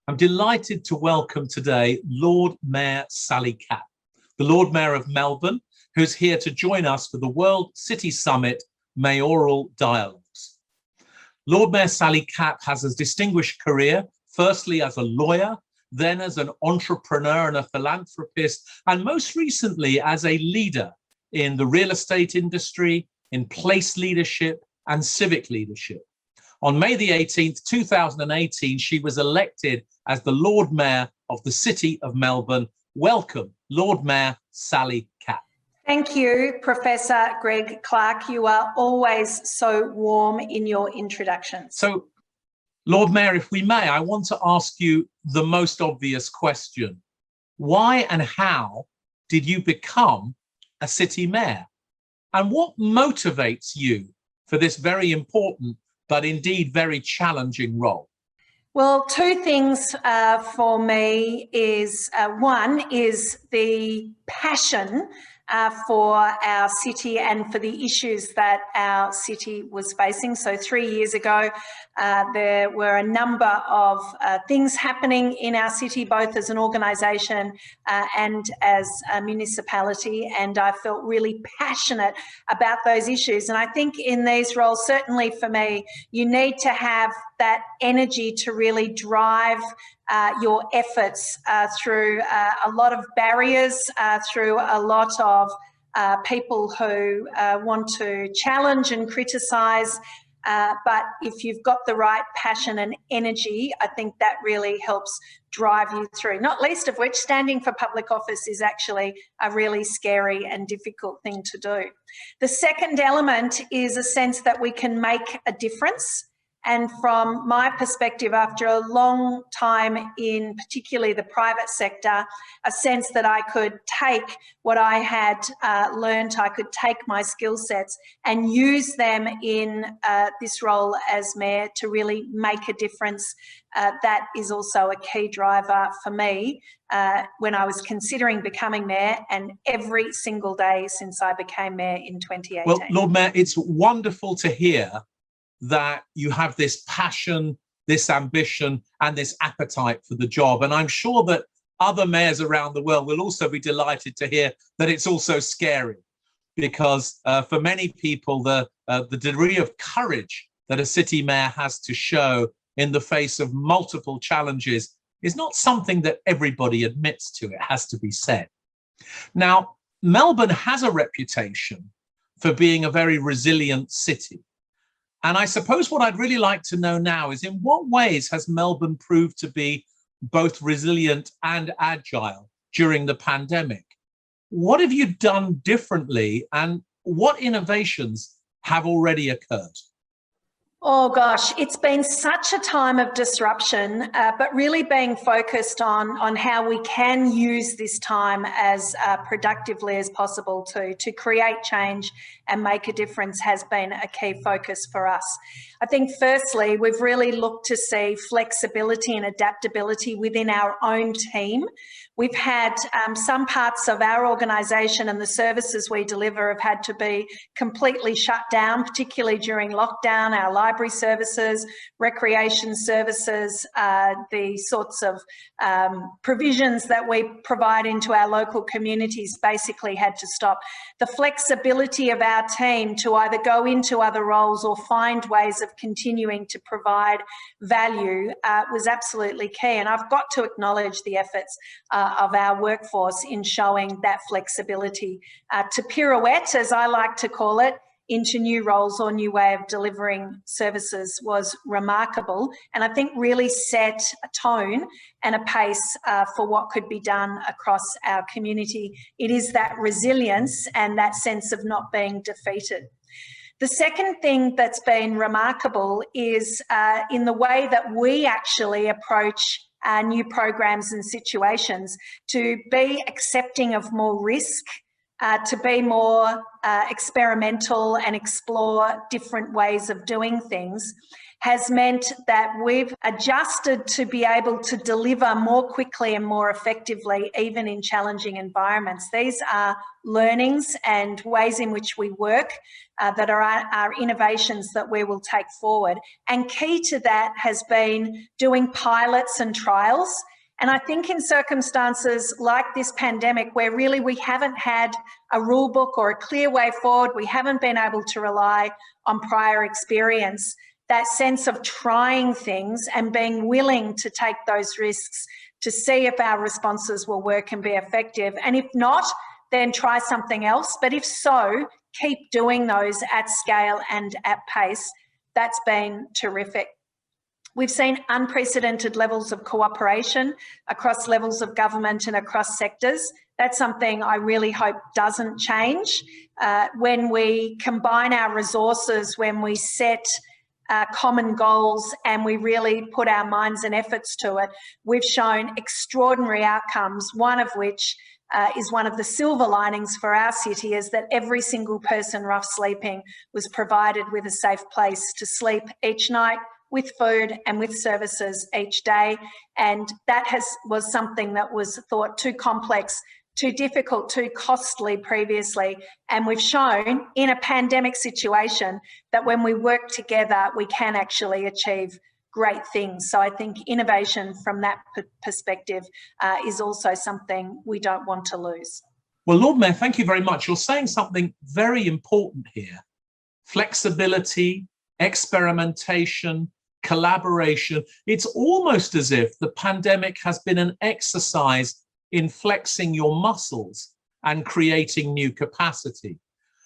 I'm delighted to welcome today Lord Mayor Sally Capp, the Lord Mayor of Melbourne, who's here to join us for the World City Summit Mayoral Dialogues. Lord Mayor Sally Capp has a distinguished career, firstly as a lawyer, then as an entrepreneur and a philanthropist, and most recently as a leader in the real estate industry, in place leadership and civic leadership. On May the 18th, 2018, she was elected as the Lord Mayor of the City of Melbourne. Welcome, Lord Mayor Sally Capp. Thank you, Professor Greg Clark. You are always so warm in your introductions. So, Lord Mayor, if we may, I want to ask you the most obvious question. Why and how did you become a city mayor? And what motivates you for this very important but indeed very challenging role? Well, two things for me is one is the passion for our city and for the issues that our city was facing. So 3 years ago, there were a number of things happening in our city, both as an organisation and as a municipality, and I felt really passionate about those issues. And I think in these roles, certainly for me, you need to have that energy to really drive your efforts through a lot of barriers, through a lot of people who want to challenge and criticise. But if you've got the right passion and energy, I think that really helps drive you through, not least of which standing for public office is actually a really scary and difficult thing to do. The second element is a sense that we can make a difference. And from my perspective, after a long time in particularly the private sector, a sense that I could take what I had learnt, I could take my skill sets and use them in this role as mayor to really make a difference. That is also a key driver for me when I was considering becoming mayor, and every single day since I became mayor in 2018. Well, Lord Mayor, it's wonderful to hear that you have this passion, this ambition, and this appetite for the job. And I'm sure that other mayors around the world will also be delighted to hear that it's also scary, because for many people, the degree of courage that a city mayor has to show in the face of multiple challenges is not something that everybody admits to, it has to be said. Now, Melbourne has a reputation for being a very resilient city. And I suppose what I'd really like to know now is, in what ways has Melbourne proved to be both resilient and agile during the pandemic? What have you done differently, and what innovations have already occurred? Oh gosh, it's been such a time of disruption, but really being focused on how we can use this time as productively as possible to create change and make a difference has been a key focus for us. I think firstly, we've really looked to see flexibility and adaptability within our own team. We've had some parts of our organisation and the services we deliver have had to be completely shut down, particularly during lockdown. Our library services, recreation services, the sorts of provisions that we provide into our local communities basically had to stop. The flexibility of our team to either go into other roles or find ways of continuing to provide value was absolutely key. And I've got to acknowledge the efforts of our workforce in showing that flexibility to pirouette, as I like to call it, into new roles or new way of delivering services was remarkable, and I think really set a tone and a pace for what could be done across our community. It is that resilience and that sense of not being defeated. The second thing that's been remarkable is in the way that we actually approach new programs and situations, to be accepting of more risk, to be more experimental and explore different ways of doing things has meant that we've adjusted to be able to deliver more quickly and more effectively, even in challenging environments. These are learnings and ways in which we work that are our innovations that we will take forward. And key to that has been doing pilots and trials. And I think in circumstances like this pandemic, where really we haven't had a rule book or a clear way forward, we haven't been able to rely on prior experience, that sense of trying things and being willing to take those risks to see if our responses will work and be effective. And if not, then try something else. But if so, keep doing those at scale and at pace. That's been terrific. We've seen unprecedented levels of cooperation across levels of government and across sectors. That's something I really hope doesn't change. When we combine our resources, when we set common goals and we really put our minds and efforts to it, we've shown extraordinary outcomes, one of which is one of the silver linings for our city, is that every single person rough sleeping was provided with a safe place to sleep each night, with food and with services each day. And that was something that was thought too complex, too difficult, too costly previously. And we've shown in a pandemic situation that when we work together, we can actually achieve great things. So I think innovation from that perspective is also something we don't want to lose. Well, Lord Mayor, thank you very much. You're saying something very important here. Flexibility, experimentation, collaboration. It's almost as if the pandemic has been an exercise in flexing your muscles and creating new capacity.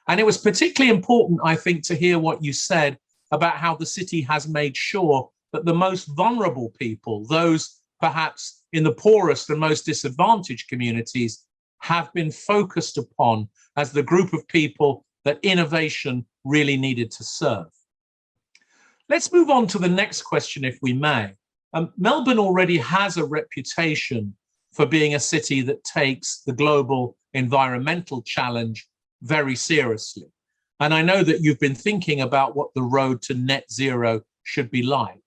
And it was particularly important, I think, to hear what you said about how the city has made sure that the most vulnerable people, those perhaps in the poorest and most disadvantaged communities, have been focused upon as the group of people that innovation really needed to serve. Let's move on to the next question, if we may. Melbourne already has a reputation for being a city that takes the global environmental challenge very seriously. And I know that you've been thinking about what the road to net zero should be like.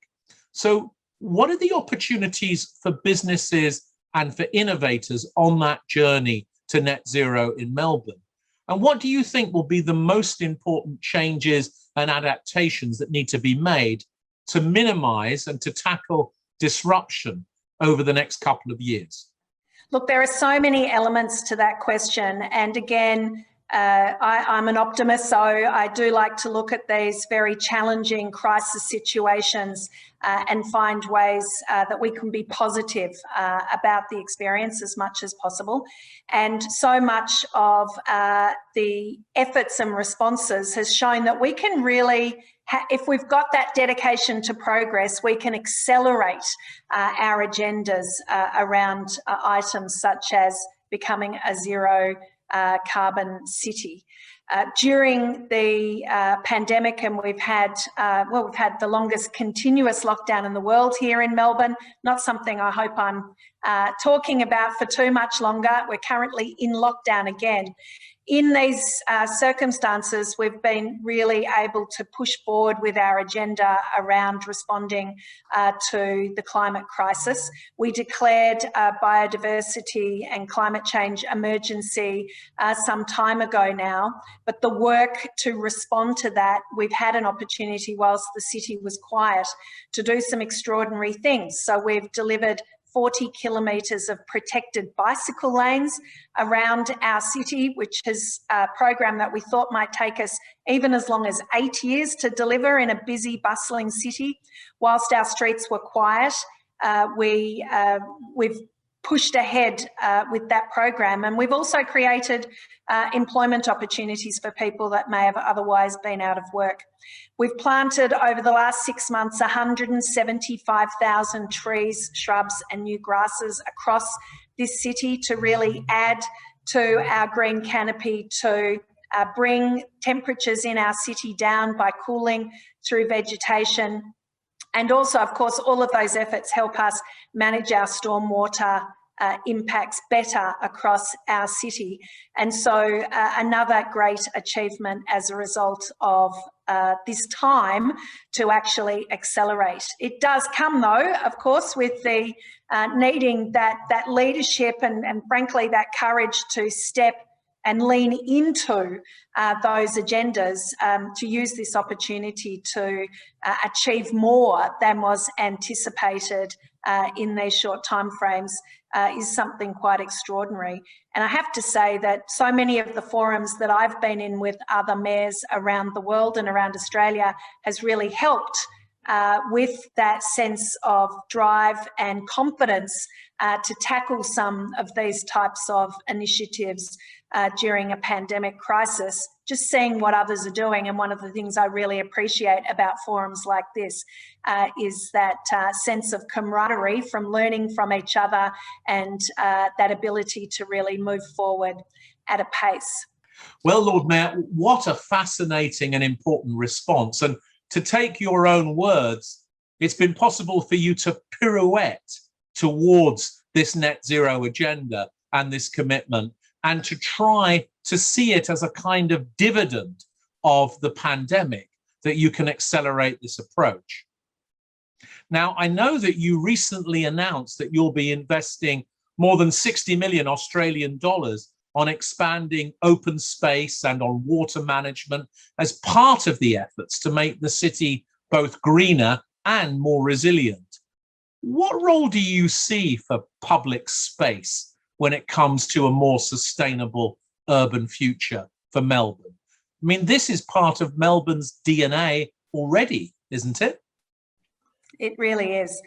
So what are the opportunities for businesses and for innovators on that journey to net zero in Melbourne? And what do you think will be the most important changes and adaptations that need to be made to minimize and to tackle disruption over the next couple of years? Look, there are so many elements to that question. And again, I'm an optimist, so I do like to look at these very challenging crisis situations and find ways that we can be positive about the experience as much as possible. And so much of the efforts and responses has shown that we can really, if we've got that dedication to progress, we can accelerate our agendas around items such as becoming a zero carbon city. During the pandemic, and we've had the longest continuous lockdown in the world here in Melbourne, not something I hope I'm talking about for too much longer. We're currently in lockdown again. In these circumstances, we've been really able to push forward with our agenda around responding to the climate crisis. We declared a biodiversity and climate change emergency some time ago now, but the work to respond to that, we've had an opportunity whilst the city was quiet to do some extraordinary things. So we've delivered 40 kilometres of protected bicycle lanes around our city, which is a program that we thought might take us even as long as 8 years to deliver in a busy, bustling city. Whilst our streets were quiet, we've pushed ahead with that program, and we've also created employment opportunities for people that may have otherwise been out of work. We've planted over the last 6 months 175,000 trees, shrubs and new grasses across this city to really add to our green canopy, to bring temperatures in our city down by cooling through vegetation. And also, of course, all of those efforts help us manage our stormwater impacts better across our city. And so another great achievement as a result of this time to actually accelerate. It does come though, of course, with the needing that leadership and frankly that courage to step and lean into those agendas, to use this opportunity to achieve more than was anticipated in these short timeframes is something quite extraordinary. And I have to say that so many of the forums that I've been in with other mayors around the world and around Australia has really helped with that sense of drive and confidence to tackle some of these types of initiatives during a pandemic crisis, just seeing what others are doing. And one of the things I really appreciate about forums like this is that sense of camaraderie from learning from each other and that ability to really move forward at a pace. Well, Lord Mayor, what a fascinating and important response. And to take your own words, it's been possible for you to pirouette towards this net zero agenda and this commitment, and to try to see it as a kind of dividend of the pandemic, that you can accelerate this approach. Now, I know that you recently announced that you'll be investing more than 60 million Australian dollars on expanding open space and on water management as part of the efforts to make the city both greener and more resilient. What role do you see for public space when it comes to a more sustainable urban future for Melbourne? I mean, this is part of Melbourne's DNA already, isn't it? It really is.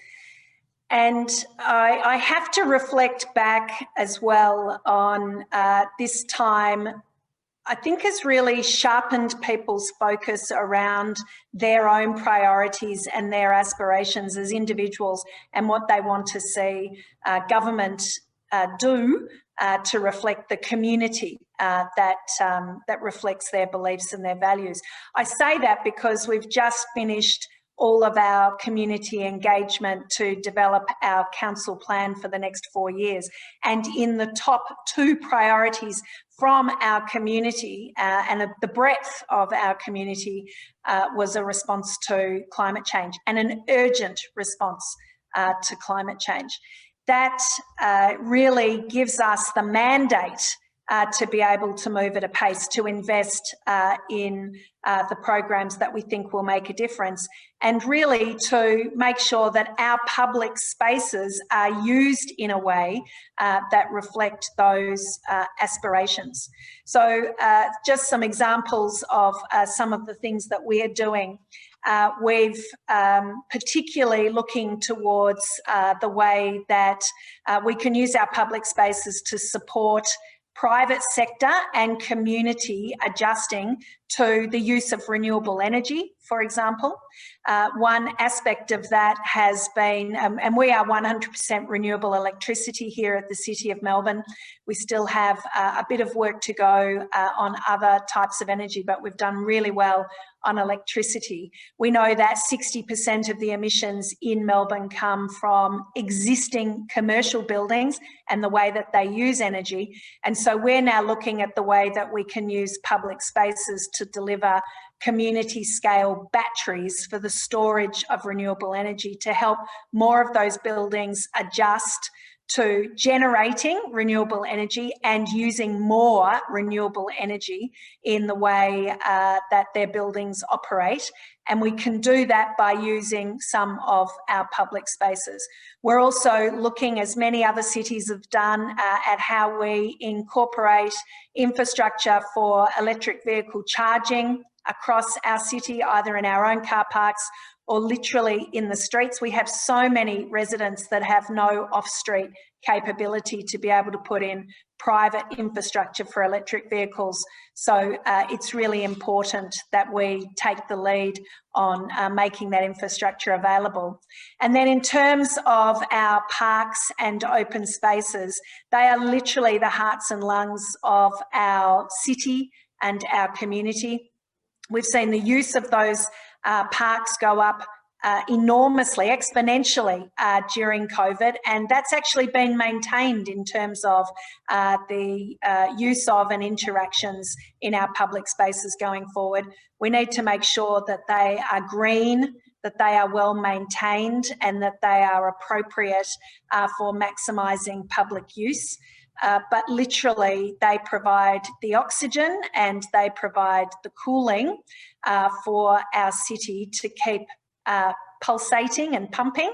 And I have to reflect back as well on this time, I think has really sharpened people's focus around their own priorities and their aspirations as individuals and what they want to see government do to reflect the community that reflects their beliefs and their values. I say that because we've just finished all of our community engagement to develop our council plan for the next 4 years. And in the top 2 priorities from our community and the breadth of our community was a response to climate change, and an urgent response to climate change. That really gives us the mandate to be able to move at a pace, to invest in the programs that we think will make a difference, and really to make sure that our public spaces are used in a way that reflect those aspirations. So just some examples of some of the things that we are doing. We've particularly looking towards the way that we can use our public spaces to support private sector and community adjusting to the use of renewable energy, for example. One aspect of that has been, and we are 100% renewable electricity here at the City of Melbourne. We still have a bit of work to go on other types of energy, but we've done really well on electricity. We know that 60% of the emissions in Melbourne come from existing commercial buildings and the way that they use energy. And so we're now looking at the way that we can use public spaces to deliver community scale batteries for the storage of renewable energy to help more of those buildings adjust to generating renewable energy and using more renewable energy in the way that their buildings operate. And we can do that by using some of our public spaces. We're also looking, as many other cities have done, at how we incorporate infrastructure for electric vehicle charging across our city, either in our own car parks or literally in the streets. We have so many residents that have no off-street capability to be able to put in private infrastructure for electric vehicles. So it's really important that we take the lead on making that infrastructure available. And then in terms of our parks and open spaces, they are literally the hearts and lungs of our city and our community. We've seen the use of those parks go up enormously, exponentially during COVID, and that's actually been maintained in terms of the use of and interactions in our public spaces going forward. We need to make sure that they are green, that they are well maintained, and that they are appropriate for maximising public use. But literally, they provide the oxygen and they provide the cooling for our city to keep pulsating and pumping,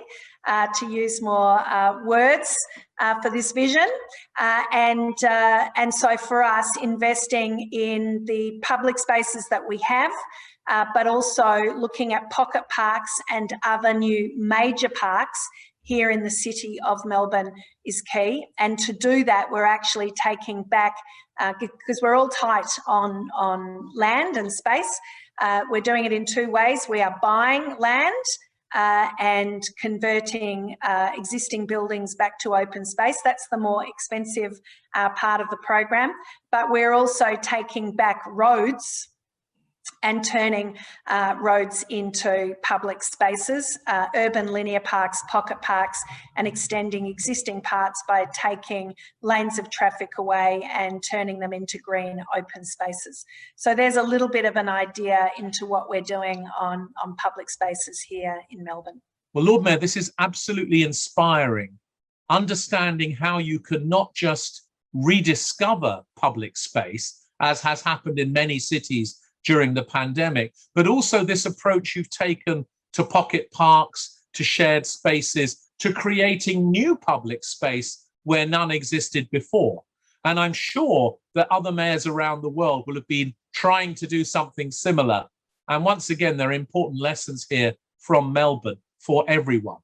to use more words for this vision. And so for us, investing in the public spaces that we have, but also looking at pocket parks and other new major parks here in the city of Melbourne is key. And to do that, we're actually taking back, because we're all tight on land and space, we're doing it in two ways. We are buying land and converting existing buildings back to open space. That's the more expensive part of the program. But we're also taking back roads and turning roads into public spaces, urban linear parks, pocket parks, and extending existing parts by taking lanes of traffic away and turning them into green open spaces. So there's a little bit of an idea into what we're doing on public spaces here in Melbourne. Well, Lord Mayor, this is absolutely inspiring. Understanding how you can not just rediscover public space, as has happened in many cities during the pandemic, but also this approach you've taken to pocket parks, to shared spaces, to creating new public space where none existed before. And I'm sure that other mayors around the world will have been trying to do something similar. And once again, there are important lessons here from Melbourne for everyone.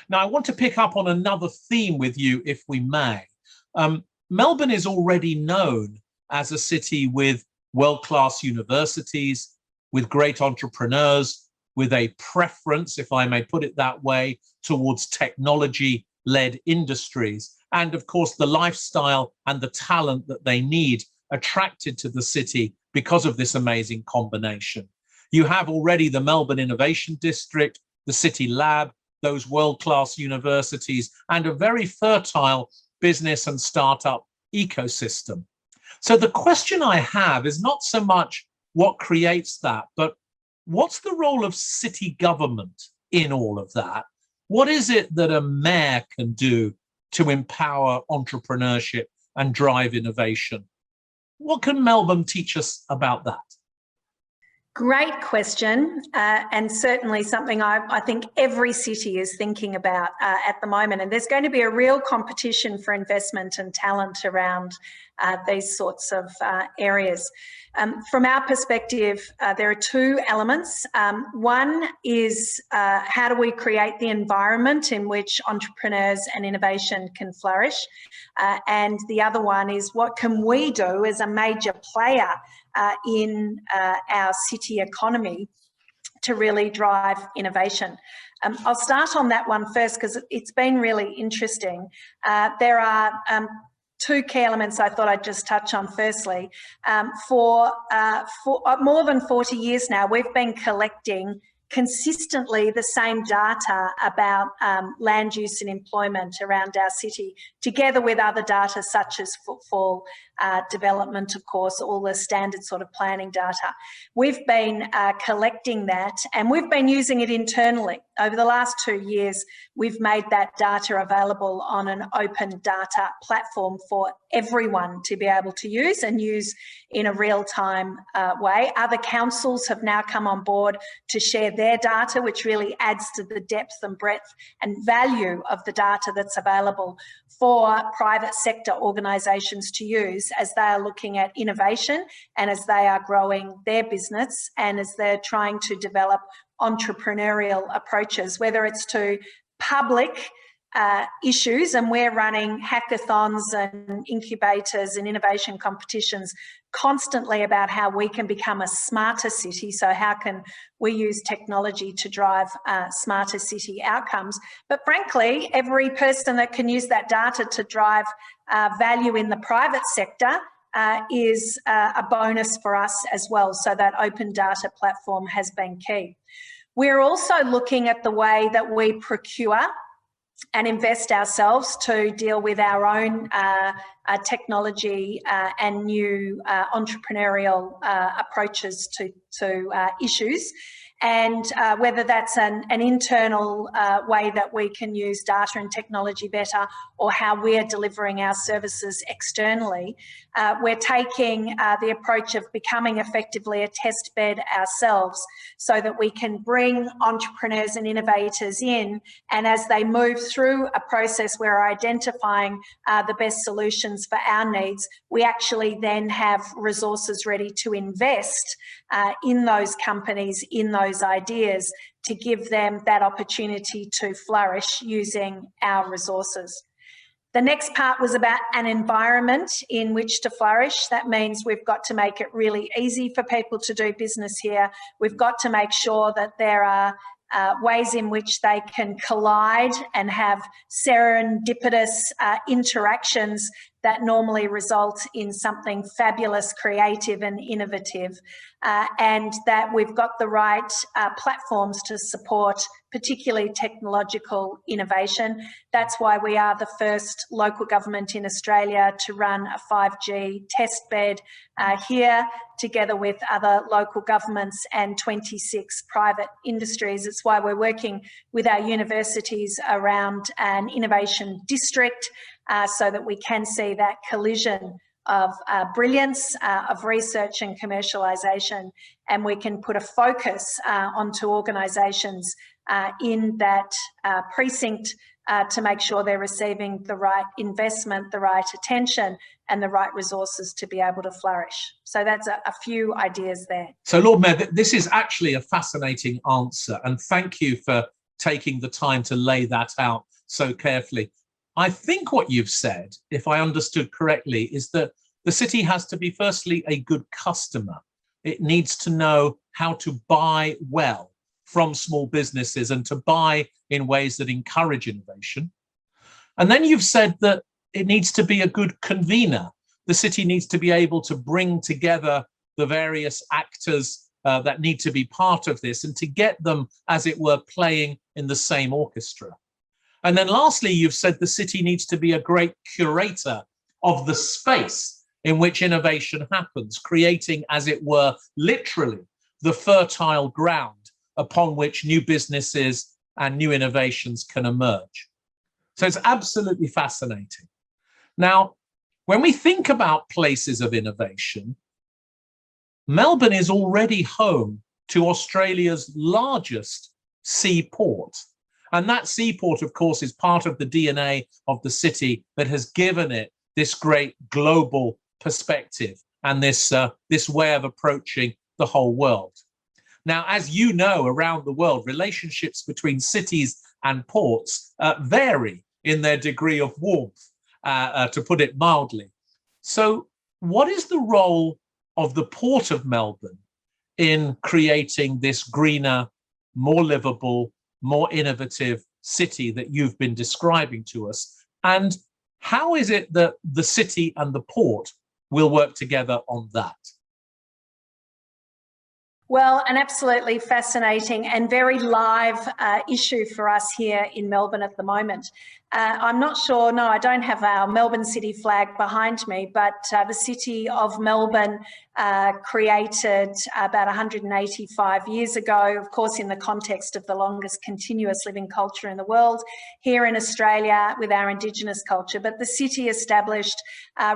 Now, I want to pick up on another theme with you, if we may. Melbourne is already known as a city with world-class universities, with great entrepreneurs, with a preference, if I may put it that way, towards technology-led industries, and of course the lifestyle and the talent that they need attracted to the city because of this amazing combination. You have already the Melbourne Innovation District, the City Lab, those world-class universities, and a very fertile business and startup ecosystem. So the question I have is not so much what creates that, but what's the role of city government in all of that? What is it that a mayor can do to empower entrepreneurship and drive innovation? What can Melbourne teach us about that? Great question, and certainly something I think every city is thinking about at the moment. And there's going to be a real competition for investment and talent around these sorts of areas. From our perspective, there are two elements. One is how do we create the environment in which entrepreneurs and innovation can flourish? And the other one is what can we do as a major player in our city economy to really drive innovation. I'll start on that one first because it's been really interesting. There are two key elements I thought I'd just touch on. Firstly, for more than 40 years now, we've been collecting consistently the same data about land use and employment around our city, together with other data such as footfall, development, of course, all the standard sort of planning data. We've been collecting that and we've been using it internally. Over the last 2 years, we've made that data available on an open data platform for everyone to be able to use and use in a real-time way. Other councils have now come on board to share their data, which really adds to the depth and breadth and value of the data that's available for private sector organisations to use as they are looking at innovation and as they are growing their business and as they're trying to develop entrepreneurial approaches, whether it's to public issues, and we're running hackathons and incubators and innovation competitions constantly about how we can become a smarter city. So how can we use technology to drive smarter city outcomes? But frankly, every person that can use that data to drive value in the private sector is a bonus for us as well. So that open data platform has been key. We're also looking at the way that we procure and invest ourselves to deal with our own technology and new entrepreneurial approaches to issues. And whether that's an internal way that we can use data and technology better, or how we're delivering our services externally, we're taking the approach of becoming effectively a test bed ourselves, so that we can bring entrepreneurs and innovators in, and as they move through a process where we're identifying the best solutions for our needs, we actually then have resources ready to invest in those companies, in those ideas, to give them that opportunity to flourish using our resources. The next part was about an environment in which to flourish. That means we've got to make it really easy for people to do business here. We've got to make sure that there are ways in which they can collide and have serendipitous interactions that normally result in something fabulous, creative and innovative, and that we've got the right platforms to support particularly technological innovation. That's why we are the first local government in Australia to run a 5G test bed here, together with other local governments and 26 private industries. It's why we're working with our universities around an innovation district, so that we can see that collision of brilliance, of research and commercialisation, and we can put a focus onto organisations in that precinct to make sure they're receiving the right investment, the right attention and the right resources to be able to flourish. So that's a few ideas there. So Lord Mayor, this is actually a fascinating answer, and thank you for taking the time to lay that out so carefully. I think what you've said, if I understood correctly, is that the city has to be firstly a good customer. It needs to know how to buy well from small businesses and to buy in ways that encourage innovation. And then you've said that it needs to be a good convener. The city needs to be able to bring together the various actors that need to be part of this and to get them, as it were, playing in the same orchestra. And then lastly, you've said the city needs to be a great curator of the space in which innovation happens, creating, as it were, literally the fertile ground upon which new businesses and new innovations can emerge. So it's absolutely fascinating. Now, when we think about places of innovation, Melbourne is already home to Australia's largest seaport. And that seaport, of course, is part of the DNA of the city that has given it this great global perspective and this way of approaching the whole world. Now, as you know, around the world, relationships between cities and ports vary in their degree of warmth, to put it mildly. So what is the role of the Port of Melbourne in creating this greener, more livable, more innovative city that you've been describing to us? And how is it that the city and the port will work together on that? Well, an absolutely fascinating and very live issue for us here in Melbourne at the moment. I'm not sure, no, I don't have our Melbourne City flag behind me, but the City of Melbourne created about 185 years ago, of course, in the context of the longest continuous living culture in the world, here in Australia with our Indigenous culture. But the city established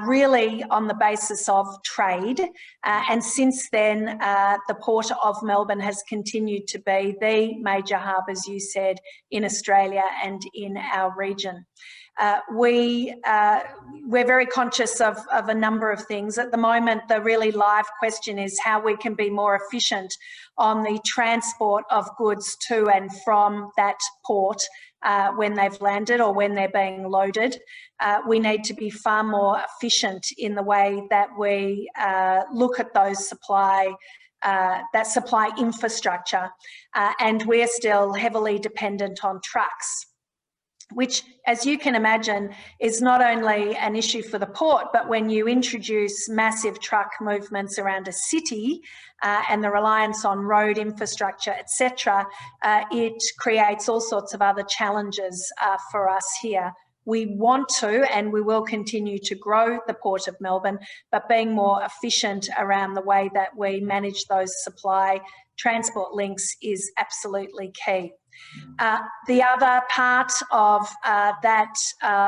really on the basis of trade. And since then, the Port of Melbourne has continued to be the major hub, as you said, in Australia and in our region. We're very conscious of a number of things. At the moment, the really live question is how we can be more efficient on the transport of goods to and from that port when they've landed or when they're being loaded. We need to be far more efficient in the way that we look at those supply infrastructure, and we're still heavily dependent on trucks. which, as you can imagine, is not only an issue for the port, but when you introduce massive truck movements around a city and the reliance on road infrastructure, etc., it creates all sorts of other challenges for us here. We want to and we will continue to grow the Port of Melbourne, but being more efficient around the way that we manage those supply transport links is absolutely key. The other part of that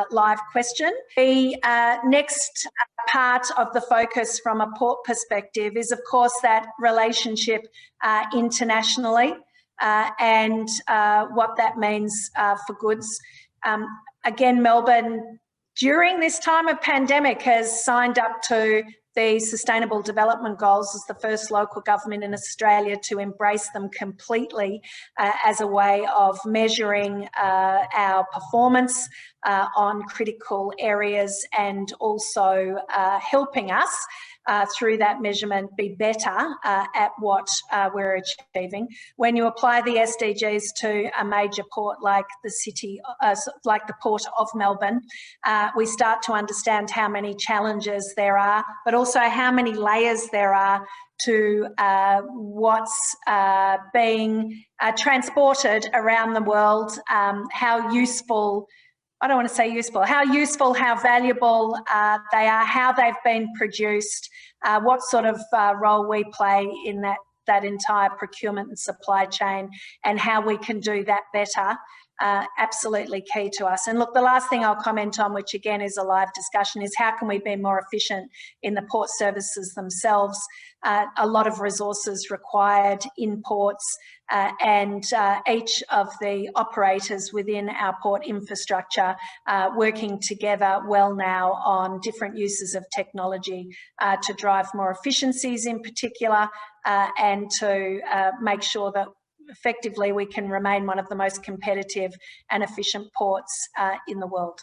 live question, the next part of the focus from a port perspective is, of course, that relationship internationally and what that means for goods. Again, Melbourne, during this time of pandemic, has signed up to the Sustainable Development Goals as the first local government in Australia to embrace them completely as a way of measuring our performance on critical areas and also helping us through that measurement be better at what we're achieving. When you apply the SDGs to a major port like the city, like the Port of Melbourne, we start to understand how many challenges there are, but also how many layers there are to what's being transported around the world, how useful, I don't want to say useful, how valuable they are, how they've been produced, what sort of role we play in that entire procurement and supply chain, and how we can do that better. Absolutely key to us. And look, the last thing I'll comment on, which again is a live discussion, is how can we be more efficient in the port services themselves? A lot of resources required in ports, and each of the operators within our port infrastructure working together well now on different uses of technology to drive more efficiencies in particular, and to make sure that effectively we can remain one of the most competitive and efficient ports in the world.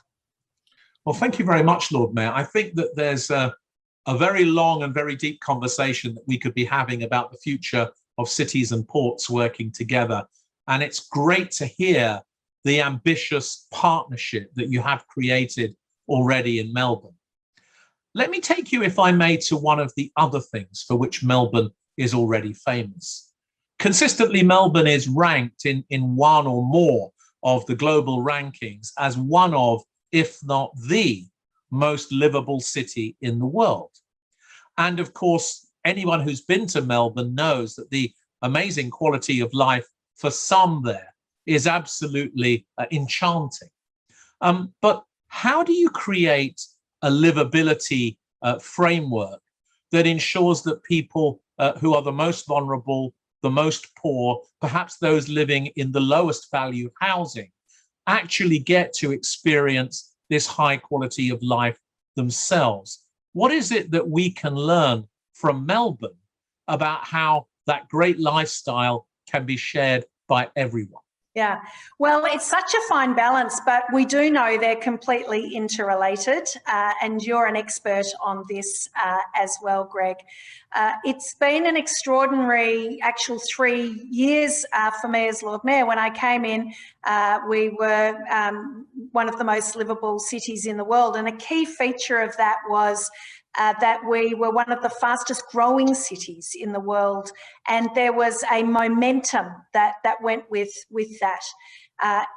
Well, thank you very much, Lord Mayor. I think that there's a very long and very deep conversation that we could be having about the future of cities and ports working together. And it's great to hear the ambitious partnership that you have created already in Melbourne. Let me take you, if I may, to one of the other things for which Melbourne is already famous. Consistently, Melbourne is ranked in one or more of the global rankings as one of, if not the most livable city in the world. And of course, anyone who's been to Melbourne knows that the amazing quality of life for some there is absolutely enchanting. But how do you create a livability framework that ensures that people who are the most vulnerable, the most poor, perhaps those living in the lowest value housing, actually get to experience this high quality of life themselves? What is it that we can learn from Melbourne about how that great lifestyle can be shared by everyone? Yeah, well, it's such a fine balance, but we do know they're completely interrelated, and you're an expert on this as well, Greg. It's been an extraordinary actual 3 years for me as Lord Mayor. When I came in, we were one of the most livable cities in the world, and a key feature of that was that we were one of the fastest growing cities in the world, and there was a momentum that went with that.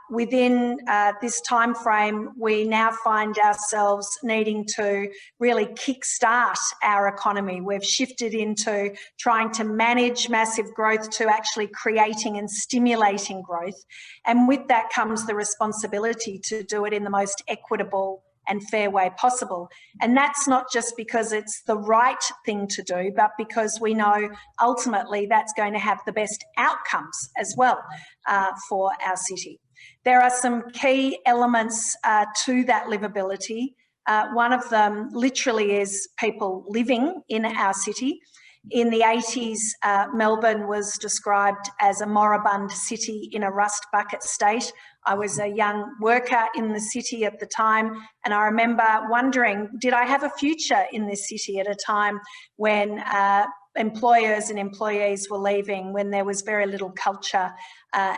Within this time frame, we now find ourselves needing to really kickstart our economy. We've shifted into trying to manage massive growth to actually creating and stimulating growth, and with that comes the responsibility to do it in the most equitable and fair way possible. And that's not just because it's the right thing to do, but because we know ultimately that's going to have the best outcomes as well for our city. There are some key elements to that livability. One of them literally is people living in our city. In the 80s, Melbourne was described as a moribund city in a rust bucket state. I was a young worker in the city at the time, and I remember wondering, did I have a future in this city at a time when employers and employees were leaving when there was very little culture,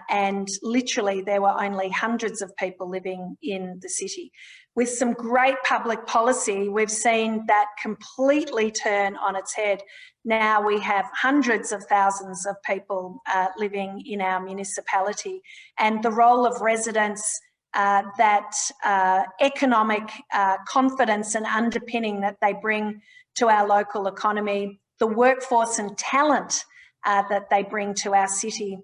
and literally there were only hundreds of people living in the city. With some great public policy, we've seen that completely turn on its head. Now we have hundreds of thousands of people living in our municipality, and the role of residents, that economic confidence and underpinning that they bring to our local economy, the workforce and talent that they bring to our city,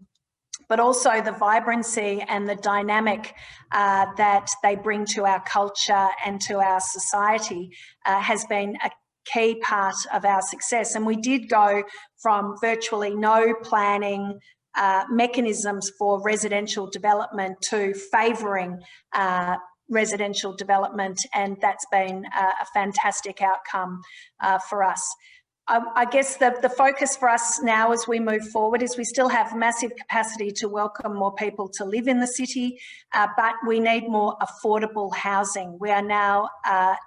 but also the vibrancy and the dynamic that they bring to our culture and to our society has been a key part of our success. And we did go from virtually no planning mechanisms for residential development to favouring residential development, and that's been a fantastic outcome for us. I guess the focus for us now as we move forward is we still have massive capacity to welcome more people to live in the city, but we need more affordable housing. We are now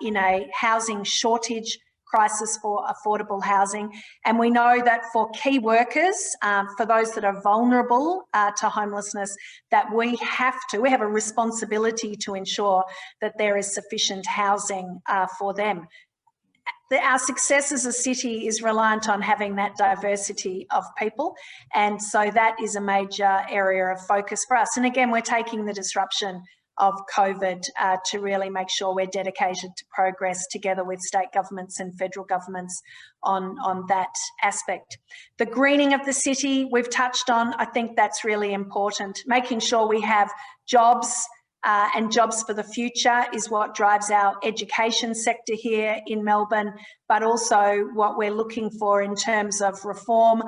in a housing shortage crisis for affordable housing, and we know that for key workers, for those that are vulnerable to homelessness, that we have a responsibility to ensure that there is sufficient housing for them. Our success as a city is reliant on having that diversity of people, and so that is a major area of focus for us. And again, we're taking the disruption of COVID to really make sure we're dedicated to progress together with state governments and federal governments on that aspect. The greening of the city we've touched on. I think that's really important. Making sure we have jobs and jobs for the future is what drives our education sector here in Melbourne, but also what we're looking for in terms of reform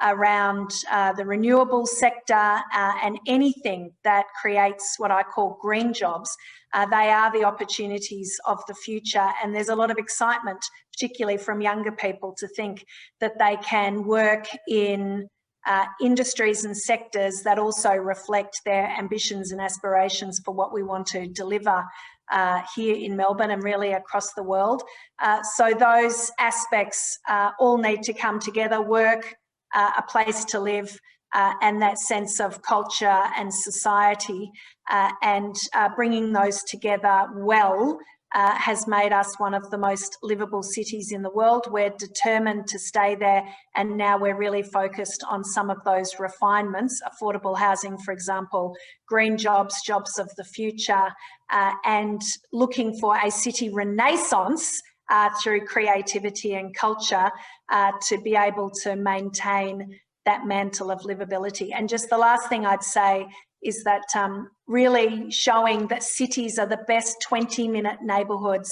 around the renewable sector and anything that creates what I call green jobs. They are the opportunities of the future, and there's a lot of excitement, particularly from younger people, to think that they can work in industries and sectors that also reflect their ambitions and aspirations for what we want to deliver here in Melbourne and really across the world. So those aspects all need to come together: work, a place to live, and that sense of culture and society, and bringing those together well has made us one of the most livable cities in the world. We're determined to stay there, and now we're really focused on some of those refinements: affordable housing, for example, green jobs, jobs of the future, and looking for a city renaissance through creativity and culture to be able to maintain that mantle of livability. And just the last thing I'd say is that really showing that cities are the best 20-minute neighbourhoods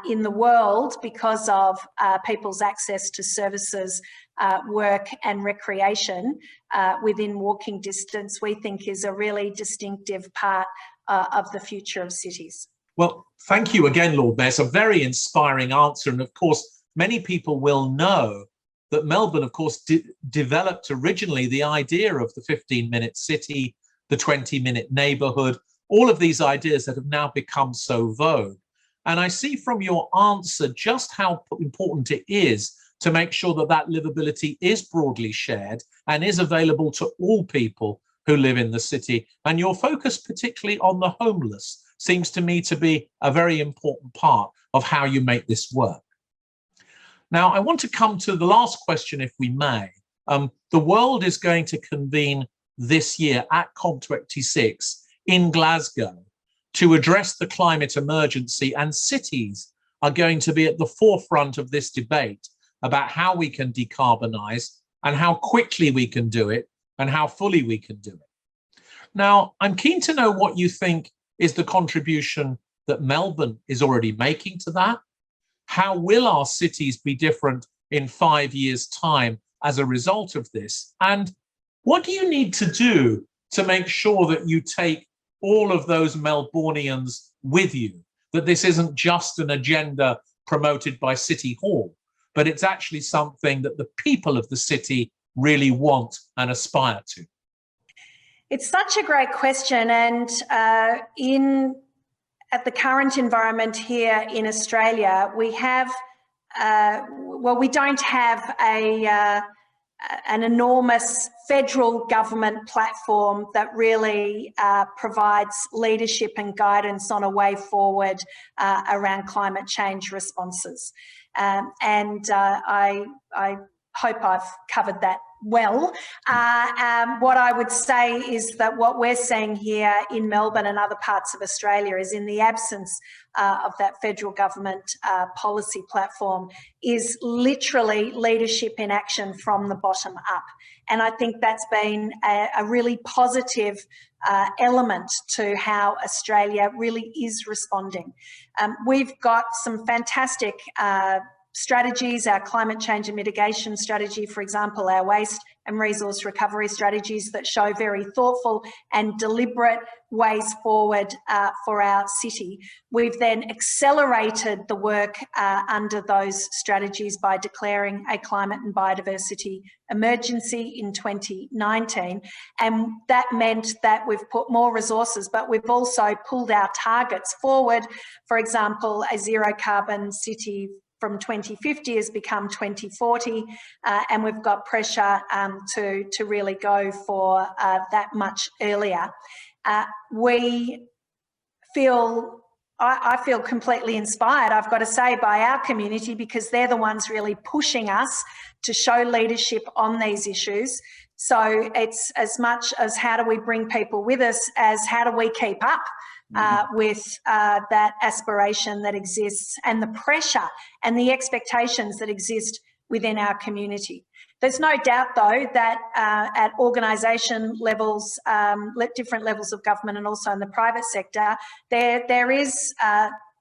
in the world because of people's access to services, work and recreation within walking distance, we think is a really distinctive part of the future of cities. Well, thank you again, Lord Mayor. It's a very inspiring answer. And of course, many people will know that Melbourne, of course, developed originally the idea of the 15-minute city, the 20-minute neighbourhood, all of these ideas that have now become so vogue. And I see from your answer just how important it is to make sure that that livability is broadly shared and is available to all people who live in the city. And your focus particularly on the homeless seems to me to be a very important part of how you make this work. Now, I want to come to the last question, if we may. The world is going to convene this year at COP26 in Glasgow to address the climate emergency, and cities are going to be at the forefront of this debate about how we can decarbonise and how quickly we can do it and how fully we can do it. Now, I'm keen to know what you think is the contribution that Melbourne is already making to that. How will our cities be different in 5 years' time as a result of this? And what do you need to do to make sure that you take all of those Melbournians with you, that this isn't just an agenda promoted by City Hall, but it's actually something that the people of the city really want and aspire to? It's such a great question, and at the current environment here in Australia, we have well, we don't have an enormous federal government platform that really provides leadership and guidance on a way forward around climate change responses. I hope I've covered that well. What I would say is that what we're seeing here in Melbourne and other parts of Australia is, in the absence of that federal government policy platform, is literally leadership in action from the bottom up. And I think that's been a really positive element to how Australia really is responding. We've got some fantastic strategies, our climate change and mitigation strategy, for example, our waste and resource recovery strategies that show very thoughtful and deliberate ways forward for our city. We've then accelerated the work under those strategies by declaring a climate and biodiversity emergency in 2019. And that meant that we've put more resources, but we've also pulled our targets forward. For example, a zero carbon city from 2050 has become 2040, and we've got pressure to really go for that much earlier. I feel completely inspired, I've got to say, by our community, because they're the ones really pushing us to show leadership on these issues. So it's as much as how do we bring people with us as how do we keep up with that aspiration that exists and the pressure and the expectations that exist within our community. There's no doubt, though, that at organisation levels, different levels of government and also in the private sector, there is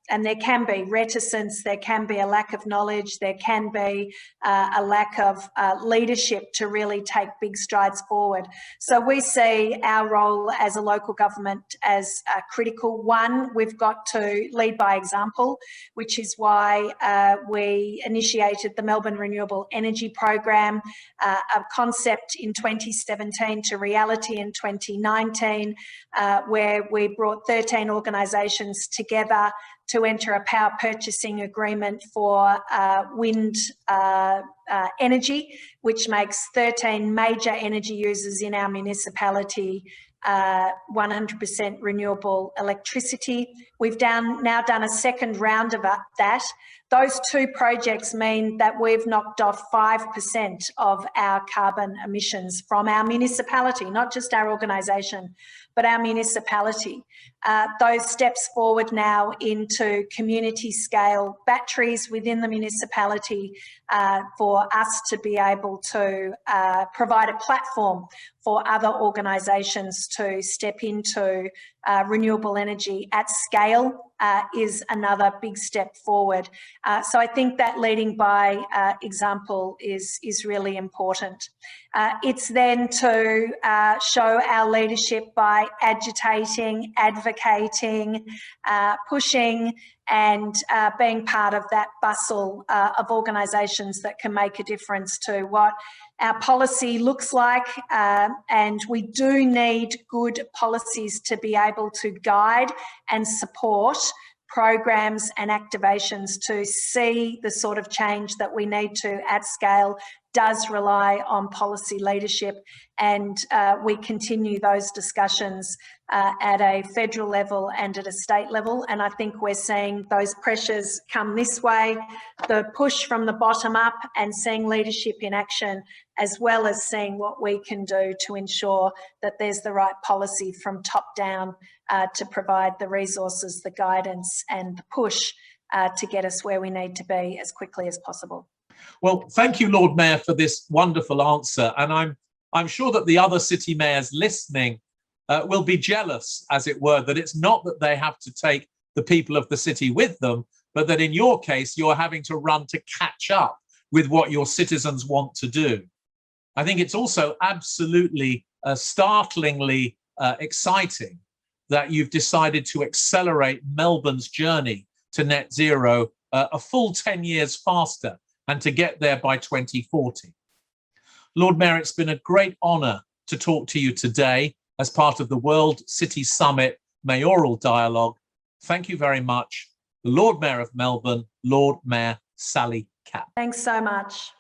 and there can be reticence, there can be a lack of knowledge, there can be a lack of leadership to really take big strides forward. So we see our role as a local government as critical. One, we've got to lead by example, which is why we initiated the Melbourne Renewable Energy Program, a concept in 2017 to reality in 2019, where we brought 13 organisations together to enter a power purchasing agreement for wind energy, which makes 13 major energy users in our municipality 100% renewable electricity. We've now done a second round of that. Those two projects mean that we've knocked off 5% of our carbon emissions from our municipality, not just our organisation, but our municipality. Those steps forward now into community scale batteries within the municipality for us to be able to provide a platform for other organisations to step into renewable energy at scale is another big step forward. So I think that leading by example is really important. It's then to show our leadership by agitating, advocating, pushing, and being part of that bustle of organisations that can make a difference to what our policy looks like. And we do need good policies to be able to guide and support programs and activations to see the sort of change that we need to at scale does rely on policy leadership, and we continue those discussions at a federal level and at a state level. And I think we're seeing those pressures come this way, the push from the bottom up and seeing leadership in action, as well as seeing what we can do to ensure that there's the right policy from top down to provide the resources, the guidance and the push to get us where we need to be as quickly as possible. Well, thank you, Lord Mayor, for this wonderful answer. And I'm sure that the other city mayors listening will be jealous, as it were, that it's not that they have to take the people of the city with them, but that in your case, you're having to run to catch up with what your citizens want to do. I think it's also absolutely startlingly exciting that you've decided to accelerate Melbourne's journey to net zero a full 10 years faster, and to get there by 2040. Lord Mayor, it's been a great honour to talk to you today as part of the World City Summit Mayoral Dialogue. Thank you very much. The Lord Mayor of Melbourne, Lord Mayor Sally Capp. Thanks so much.